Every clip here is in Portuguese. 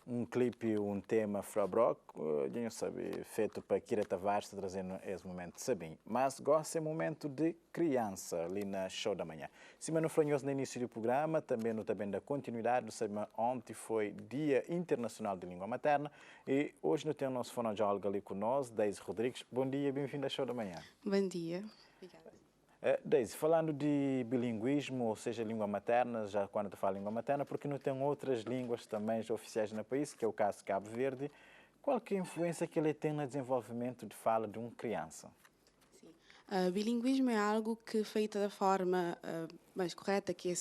um clipe, um tema Frabrock, não sabe, feito para Kira Tavares, trazendo esse momento, sabem. Mas gosta é momento de criança, ali na show da manhã. Semana Franhoso no início do programa, também no também da continuidade, sabe, ontem foi Dia Internacional de Língua Materna e hoje nós temos o nosso fonoaudiólogo ali conosco, Deise Rodrigues. Bom dia, bem-vindo à show da manhã. Bom dia. Obrigada. Deise, falando de bilinguismo, ou seja, língua materna, já quando tu fala língua materna, porque não tem outras línguas também oficiais no país, que é o caso de Cabo Verde, qual que é a influência que ele tem no desenvolvimento de fala de uma criança? Sim. Bilinguismo é algo que, feito da forma mais correta, que é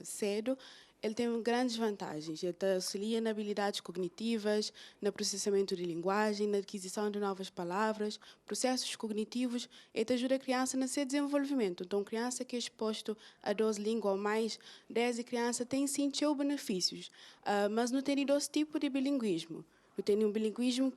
cedo, ele tem grandes vantagens. Ele te auxilia nas habilidades cognitivas, no processamento de linguagem, na aquisição de novas palavras, processos cognitivos, e te ajuda a criança no seu desenvolvimento. Então, criança que é exposto a 12 línguas ou mais, 10 crianças tem sim seus benefícios, mas não tem 12 tipos de bilinguismo. Eu tenho um bilinguismo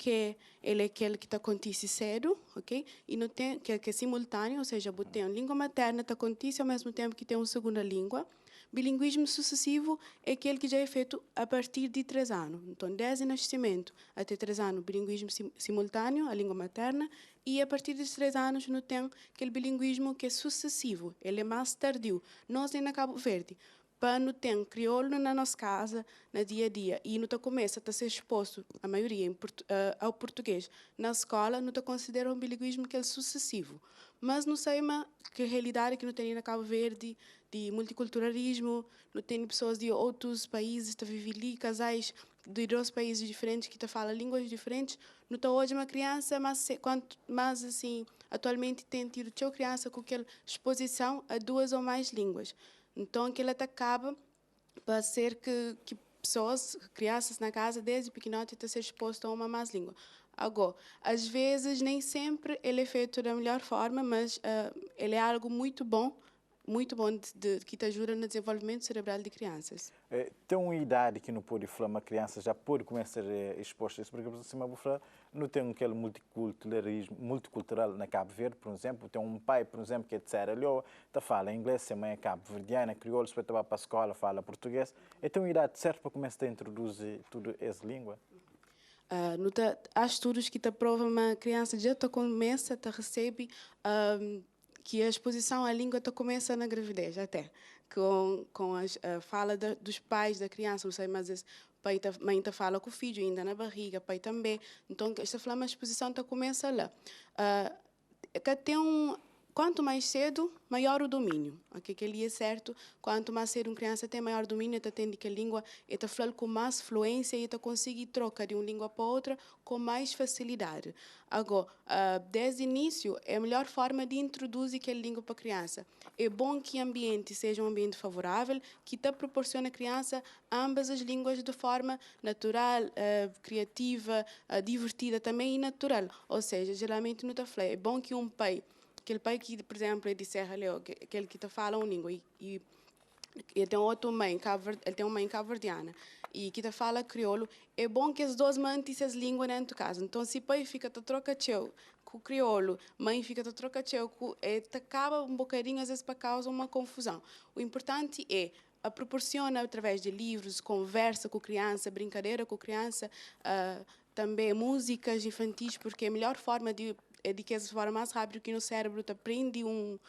ele é aquele que acontece cedo, ok? E não tem que é simultâneo, ou seja, tem uma língua materna que acontece ao mesmo tempo que tem uma segunda língua. Bilinguismo sucessivo é aquele que já é feito a partir de 3 anos. Então, desde o nascimento até 3 anos, bilinguismo simultâneo, a língua materna, e a partir de 3 anos não tem aquele bilinguismo que é sucessivo, ele é mais tardio. Nós, em Cabo Verde, para não ter crioulo na nossa casa, no dia a dia, e não começa a ser exposto, a maioria, ao português na escola, não considera um bilinguismo que é sucessivo. Mas não sei que realidade que não tem na Cabo Verde, de multiculturalismo, não tem pessoas de outros países que vivem ali, casais de 2 países diferentes que falam línguas diferentes. Não está hoje uma criança, mas assim, atualmente tem tido uma criança com aquela exposição a 2 ou mais línguas. Então, aquilo acaba para ser que pessoas, crianças na casa, desde pequenote, estão a ser expostas a uma mais língua. Agora, às vezes, nem sempre ele é feito da melhor forma, mas ele é algo muito bom que te ajuda no desenvolvimento cerebral de crianças. Tem uma idade que não pode falar, uma criança já pode começar a expor isso, porque assim, não tem aquele multicultural na Cabo Verde, por exemplo, tem um pai, por exemplo, que é de Serra Leoa, fala inglês, a mãe é cabo-verdiana, crioulo, depois vai para a escola, fala português, e tem uma idade certa para começar a introduzir tudo essa língua? Há estudos que te provam uma criança já começa a receber que a exposição à língua começa na gravidez até, com a fala dos pais da criança, não sei, mas a mãe fala com o filho ainda na barriga, pai também. Então, esta flama, a exposição começa lá. Quanto mais cedo, maior o domínio. Okay? Que ele é certo, quanto mais cedo uma criança tem maior domínio, ela tem que a língua, ela fala com mais fluência e ela consegue trocar de uma língua para outra com mais facilidade. Agora, desde o início, é a melhor forma de introduzir aquela língua para a criança. É bom que o ambiente seja um ambiente favorável, que te proporcione à criança ambas as línguas de forma natural, criativa, divertida também e natural. Ou seja, geralmente não está é bom que um pai, aquele pai que, por exemplo, é de Serra Leoa, aquele que fala uma língua e ele tem outra mãe, ele tem uma mãe cabo-verdiana e que fala crioulo, é bom que as duas mantêm as línguas dentro de casa. Então, se o pai fica a trocar com o crioulo, mãe fica a trocar com acaba um bocadinho, às vezes, para causar uma confusão. O importante é proporciona através de livros, conversa com a criança, brincadeira com a criança, também músicas infantis, porque é a melhor forma de que essa forma mais rápido que no cérebro te aprende uma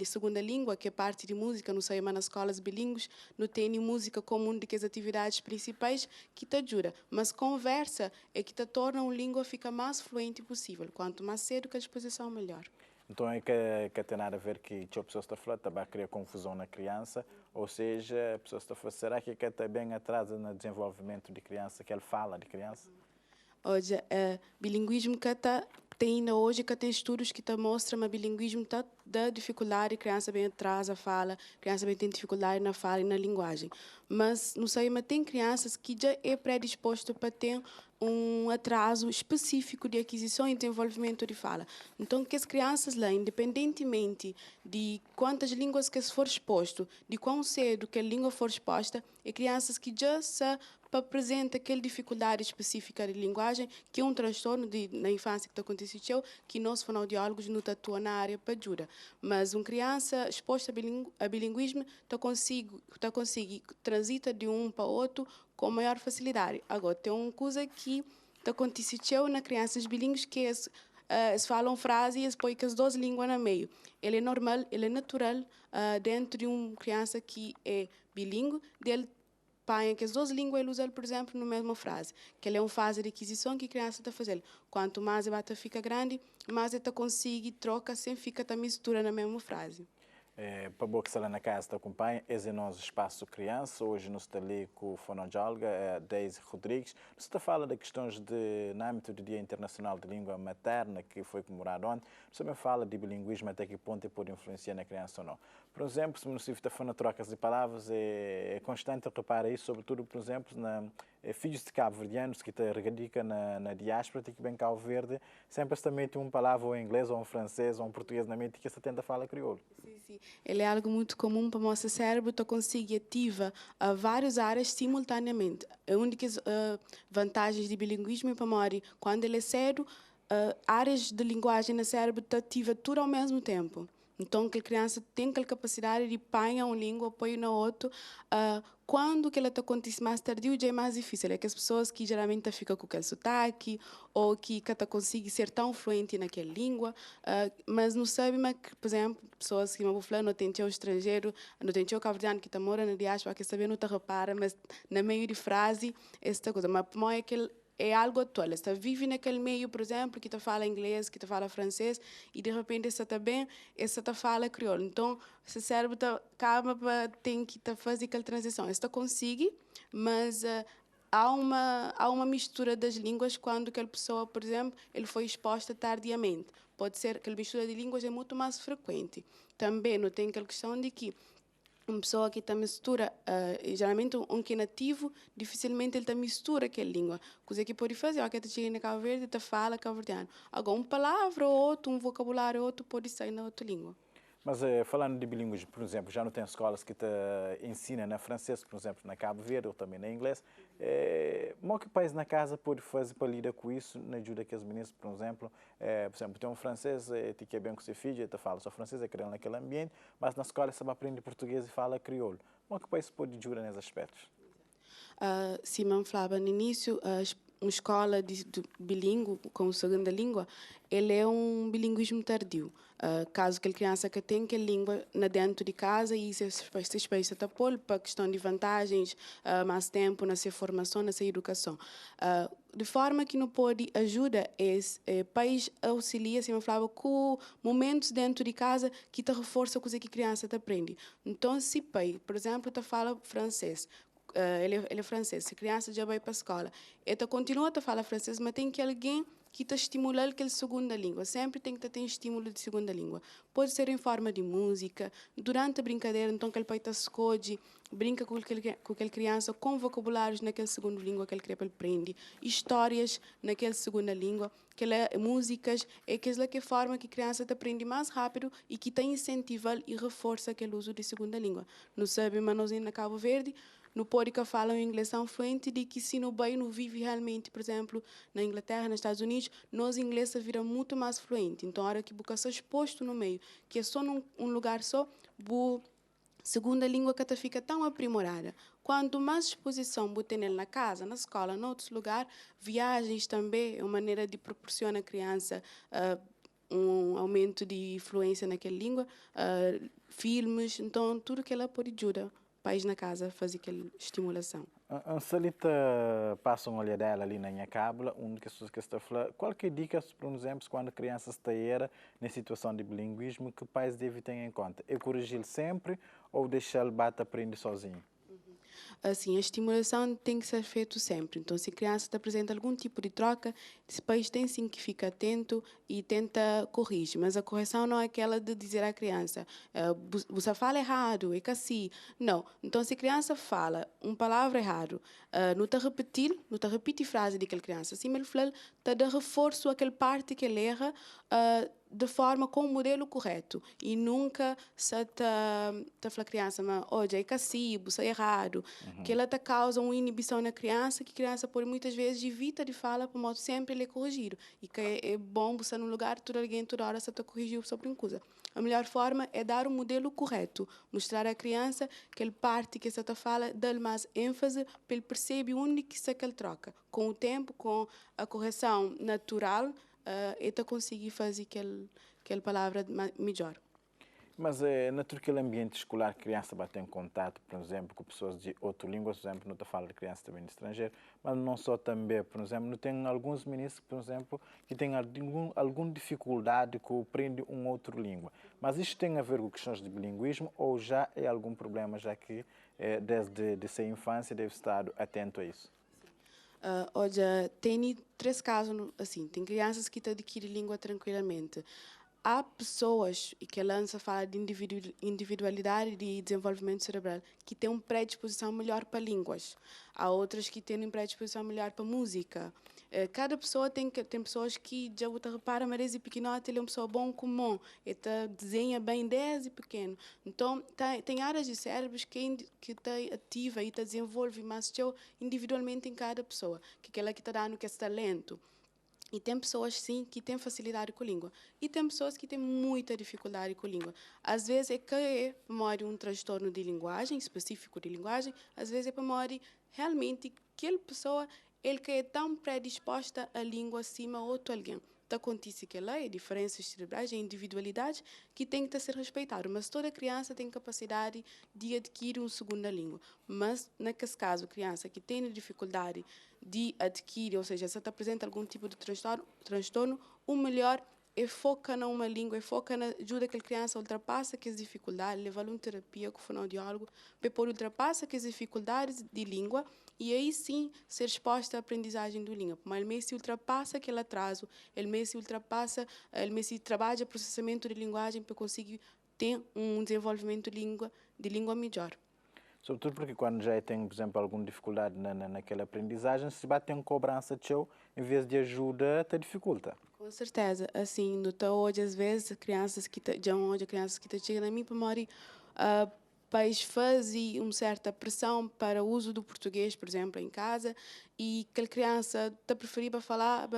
segunda língua, que é parte de música, não sei, mas nas escolas bilíngues não tem música como uma das atividades principais que te ajuda. Mas conversa é que te torna uma língua ficar mais fluente possível. Quanto mais cedo que a exposição, melhor. Então é que tem nada a ver que a pessoa está falando, também cria confusão na criança, ou seja, a pessoa está falando, será que está bem atrasa no desenvolvimento de criança, que ele fala de criança? Hoje, bilinguismo que tem ainda hoje que tem estudos que mostram que o bilinguismo dá dificuldade, a criança bem atrás a fala, a criança bem tem dificuldade na fala e na linguagem. Mas, não sei, mas tem crianças que já é predisposto para ter um atraso específico de aquisição e desenvolvimento de fala. Então, que as crianças lá, independentemente de quantas línguas que se for exposto, de quão cedo que a língua for exposta, é crianças que já se apresenta aquela dificuldade específica de linguagem, que é um transtorno na infância que aconteceu, que nós, fonoaudiólogos, não atuamos na área para ajuda. Mas uma criança exposta a bilinguismo, está consegue transita de um para outro com maior facilidade. Agora, tem uma coisa que aconteceu nas crianças bilíngues, que é eles falam frases e eles põem as duas línguas no meio. Ele é normal, ele é natural dentro de uma criança que é bilíngue, dele põe que as duas línguas ele usa, por exemplo, na mesma frase. Que ele é uma fase de aquisição que a criança está fazendo. Quanto mais a fica grande, mais ele consegue troca sem fica a mistura na mesma frase. Para boa que está lá na casa te acompanha, esse é o nosso espaço criança. Hoje nós estamos ali com o fonoaudióloga Daisy Rodrigues. Nós está falando de questões no âmbito do Dia Internacional de Língua Materna, que foi comemorado ontem. Nós também fala de bilinguismo, até que ponto pode influenciar na criança ou não. Por exemplo, se você está falando de trocas de palavras, é constante reparar isso, sobretudo, por exemplo, filhos de cabo-verdianos que radicam na diáspora, que vem Cabo Verde, sempre se mete uma palavra ou em inglês, ou em francês, ou em português na mente, que se tenta falar crioulo. Sim. Ele é algo muito comum para o nosso cérebro, conseguir ativar várias áreas simultaneamente. Uma das vantagens de bilinguismo para Mori, quando ele é cedo, áreas de linguagem no cérebro ativa tudo ao mesmo tempo. Então, que a criança tem aquela capacidade de apanhar uma língua, põe na outra. Quando que ela acontece mais tardio, já é mais difícil. É que as pessoas que geralmente ficam com aquele sotaque ou que conseguem ser tão fluente naquela língua, mas não sabem, por exemplo, pessoas que não falam, não tem o estrangeiro, não tem o cabo-verdiano que está morando na diáspora, que saber não te repara, mas na meio de frase, esta coisa. Mas para mim é algo atual. Está vive naquele meio, por exemplo, que fala inglês, que fala francês, e de repente está bem, está fala crioulo. Então, o cérebro acaba tem que fazer aquela transição. Está consegue, mas há uma mistura das línguas quando aquela pessoa, por exemplo, ele foi exposta tardiamente. Pode ser que a mistura de línguas é muito mais frequente. Também não tem aquela questão de que uma pessoa que mistura, geralmente um que é nativo, dificilmente ele mistura aquela língua. Coisa que pode fazer, ó, que está chegando na Cabo Verde, fala cabo-verdiano. Agora, uma palavra ou outra, um vocabulário ou outro pode sair na outra língua. Mas falando de bilinguismo, por exemplo, já não tem escolas que te ensinam na francês, por exemplo, na Cabo Verde ou também na inglês. O que o país na casa pode fazer para lidar com isso, na ajuda que as meninas, por exemplo, tem um francês, que é bem com seu filho, te fala só francês, é criado naquele ambiente, mas na escola você aprende português e fala crioulo. Como é que o país pode ajudar nesses aspectos? Simão falava no início, uma escola de bilíngue com segunda língua, ele é um bilinguismo tardio. Caso aquela criança que tem aquela língua dentro de casa e se espécie está pôr para questão de vantagens, mais tempo na sua formação, na sua educação. De forma que não pode ajuda país auxilia, assim, eu falava, com momentos dentro de casa que te reforça coisa que a criança te aprende. Então, se pai, por exemplo, te fala francês, ele é francês, se a criança já vai para a escola, ele continua a falar francês, mas tem que alguém que está estimulando aquela segunda língua. Sempre tem que ter estímulo de segunda língua. Pode ser em forma de música, durante a brincadeira, então que ele pai está esconde, brinca com aquela criança com vocabulários naquela segunda língua que ele quer aprender, histórias naquela segunda língua, músicas, é que forma que a criança aprende mais rápido e que tem incentivo e reforça aquele uso de segunda língua. Não sabe, mas nós na Cabo Verde, no pode que falam inglês tão fluente de que se no bem não vive realmente, por exemplo, na Inglaterra, nos Estados Unidos, nós inglês vira muito mais fluente. Então, a hora que você está exposto no meio, que é só num lugar só, segunda língua que fica tão aprimorada. Quanto mais exposição você tem na casa, na escola, em outros lugares, viagens também é uma maneira de proporcionar à criança um aumento de fluência naquela língua, filmes, então tudo que ela pode ajudar país na casa fazer aquela estimulação. A Salita passa uma olhadela ali na minha cábula, onde que está falando, qualquer dica, por exemplo, quando a criança está na situação de bilinguismo, que o pais devem ter em conta? É corrigir sempre ou deixar ele aprender sozinho? Assim, a estimulação tem que ser feita sempre. Então, se a criança apresenta algum tipo de troca, depois tem sim que ficar atento e tenta corrigir. Mas a correção não é aquela de dizer à criança, você fala errado, é que assim. Não. Então, se a criança fala uma palavra errada, não está repete a frase daquela criança. Assim, ele fala, está de reforço aquela parte que ele erra, de forma com o modelo correto e nunca se te fala criança, mas hoje é cassibo, isso é errado, que ela te causa uma inibição na criança, que a criança por muitas vezes evita de falar para modo sempre ele é corrigido e que é bom você num lugar toda alguém toda hora se te corrigiu sobre uma coisa. A melhor forma é dar o modelo correto, mostrar à criança que ele parte que você te fala, dar mais ênfase para ele perceber onde que ele troca. Com o tempo, com a correção natural, ele conseguir fazer aquela palavra melhor. Mas naquele ambiente escolar, a criança vai ter contato, por exemplo, com pessoas de outra língua, por exemplo, não estou falando de criança também de estrangeiro, mas não só também, por exemplo, não tem alguns ministros, por exemplo, que têm alguma dificuldade com aprender uma outra língua. Mas isto tem a ver com questões de bilinguismo ou já é algum problema, já que desde a infância deve estar atento a isso? Hoje tem 3 casos assim, tem crianças que adquirem língua tranquilamente. Há pessoas, e que a Lança fala de individualidade e de desenvolvimento cerebral, que têm uma predisposição melhor para línguas. Há outras que têm uma predisposição melhor para música. Cada pessoa tem pessoas que já você repara, mas desde pequenote ele é uma pessoa bom comum, ele desenha bem desde pequeno. Então tem áreas de cérebros que está ativa e está desenvolve, mas individualmente em cada pessoa, que aquela que está dando que é esse talento. E tem pessoas, sim, que têm facilidade com a língua. E tem pessoas que têm muita dificuldade com a língua. Às vezes é que é para um transtorno de linguagem, específico de linguagem. Às vezes é para realmente aquela pessoa ele que é tão predisposta à língua acima de outro alguém. Então, acontece que lá é diferenças cerebrais, é individualidade que tem que ser respeitado. Mas toda criança tem capacidade de adquirir uma segunda língua. Mas, nesse caso, criança que tem dificuldade de adquirir, ou seja, se apresenta algum tipo de transtorno, o melhor é focar numa língua, é focar na ajuda que a criança ultrapassa as dificuldades, levar uma terapia com o fonoaudiólogo, para poder ultrapassar as dificuldades de língua e aí sim ser exposta à aprendizagem da língua. Mas ele se ultrapassa aquele atraso, ele se ultrapassa, ele se trabalha processamento de linguagem para conseguir ter um desenvolvimento de língua melhor. Sobretudo porque quando já tem, por exemplo, alguma dificuldade naquela aprendizagem, se bater em cobrança de show, em vez de ajuda, te dificulta. Com certeza. Assim, no hoje, às vezes, crianças que chegam a mim para morrer, pais fazem uma certa pressão para o uso do português, por exemplo, em casa, e que a criança está preferindo falar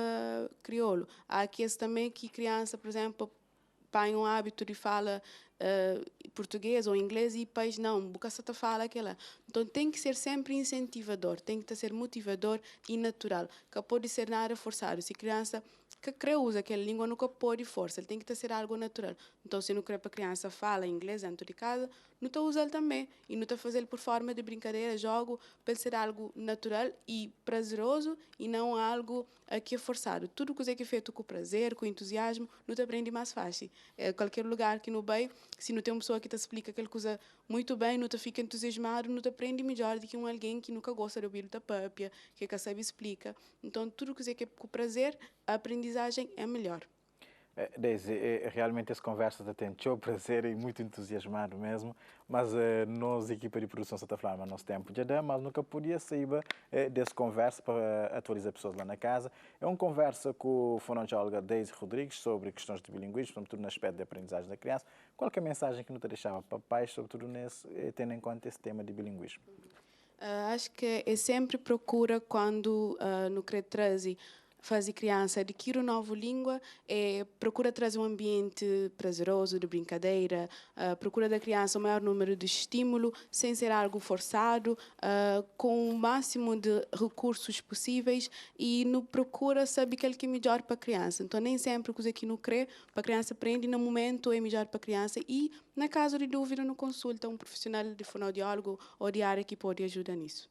crioulo. Há aqueles também que criança, por exemplo, tem um hábito de falar português ou inglês e depois não, porque só fala aquela. Então tem que ser sempre incentivador, tem que ser motivador e natural, que pode ser nada forçado. Se a criança que usa aquela língua nunca pode força, ele tem que ser algo natural. Então se não quer para a criança fala inglês dentro de casa, não está usando também e não está fazendo por forma de brincadeira, jogo, para ser algo natural e prazeroso e não algo que é forçado. Tudo que é feito com prazer, com entusiasmo, não te aprende mais fácil. Qualquer lugar que não vai, se não tem uma pessoa que te explica aquela coisa muito bem, não te fica entusiasmado, não te aprende melhor do que alguém que nunca gosta de ouvir a própria, que sabe explica. Então, tudo que é com prazer, a aprendizagem é melhor. Daisy, realmente essa conversa tem o prazer e muito entusiasmado mesmo, mas nós, equipa de produção Santa Flama, nosso tempo já dá, mas nunca podia sair dessa conversa para atualizar pessoas lá na casa. É uma conversa com o fonoaudióloga Daisy Rodrigues sobre questões de bilinguismo, sobretudo no aspecto da aprendizagem da criança. Qual é a mensagem que não te deixava para pais, sobretudo tendo em conta esse tema de bilinguismo? Acho que é sempre procura quando no querer trazer fazer criança adquirir uma nova língua, procura trazer um ambiente prazeroso, de brincadeira, procura da criança o maior número de estímulo, sem ser algo forçado, com o máximo de recursos possíveis e no procura saber aquilo que é melhor para a criança. Então, nem sempre coisa que não crê, para a criança aprende no momento é melhor para a criança e, na caso de dúvida, não consulta um profissional de fonoaudiólogo ou de área que pode ajudar nisso.